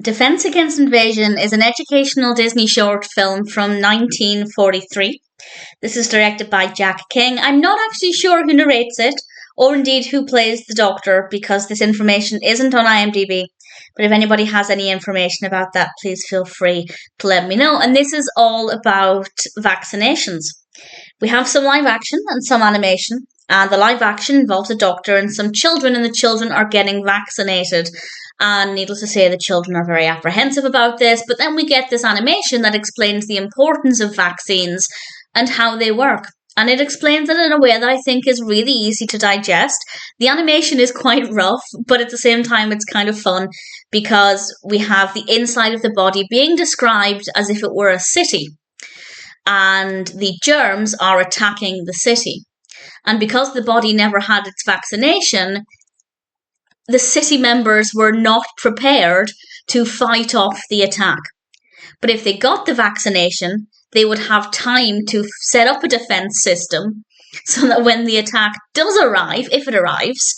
Defense Against Invasion is an educational Disney short film from 1943. This is directed by Jack King. I'm not actually sure who narrates it, or indeed who plays the Doctor, because this information isn't on IMDb. But if anybody has any information about that, please feel free to let me know. And this is all about vaccinations. We have some live action and some animation. And the live action involves a doctor and some children, and the children are getting vaccinated. And needless to say, the children are very apprehensive about this. But then we get this animation that explains the importance of vaccines and how they work. And it explains it in a way that I think is really easy to digest. The animation is quite rough, but at the same time, it's kind of fun because we have the inside of the body being described as if it were a city. And the germs are attacking the city. And because the body never had its vaccination, the city members were not prepared to fight off the attack. But if they got the vaccination, they would have time to set up a defense system so that when the attack does arrive, if it arrives,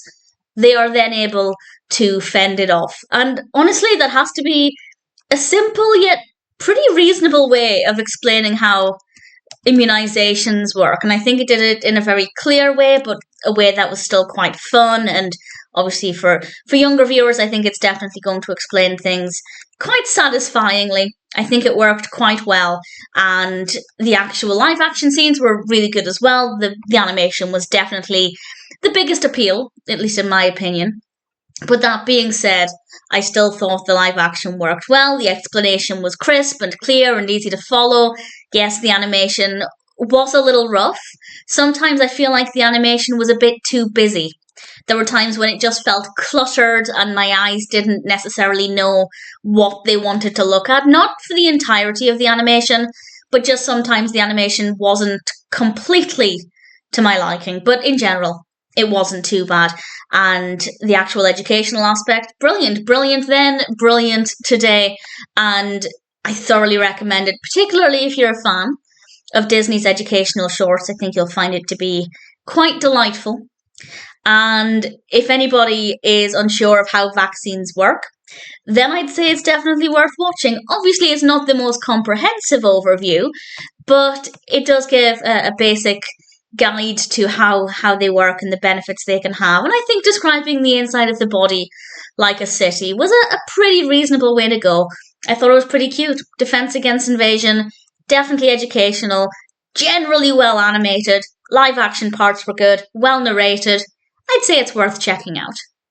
they are then able to fend it off. And honestly, that has to be a simple yet pretty reasonable way of explaining how immunizations work. And I think it did it in a very clear way, but a way that was still quite fun. And obviously for younger viewers, I think it's definitely going to explain things quite satisfyingly. I think it worked quite well, and the actual live action scenes were really good as well. The animation was definitely the biggest appeal, at least in my opinion. But that being said, I still thought the live action worked well. The explanation was crisp and clear and easy to follow. Yes, the animation was a little rough. Sometimes I feel like the animation was a bit too busy. There were times when it just felt cluttered and my eyes didn't necessarily know what they wanted to look at. Not for the entirety of the animation, but just sometimes the animation wasn't completely to my liking. But in general, it wasn't too bad. And the actual educational aspect, brilliant. Brilliant then, brilliant today. And I thoroughly recommend it, particularly if you're a fan of Disney's educational shorts. I think you'll find it to be quite delightful. And if anybody is unsure of how vaccines work, then I'd say it's definitely worth watching. Obviously, it's not the most comprehensive overview, but it does give a basic guide to how they work and the benefits they can have. And I think describing the inside of the body like a city was a pretty reasonable way to go. I thought it was pretty cute. Defense Against Invasion, definitely educational, generally well animated, live action parts were good, well narrated. I'd say it's worth checking out.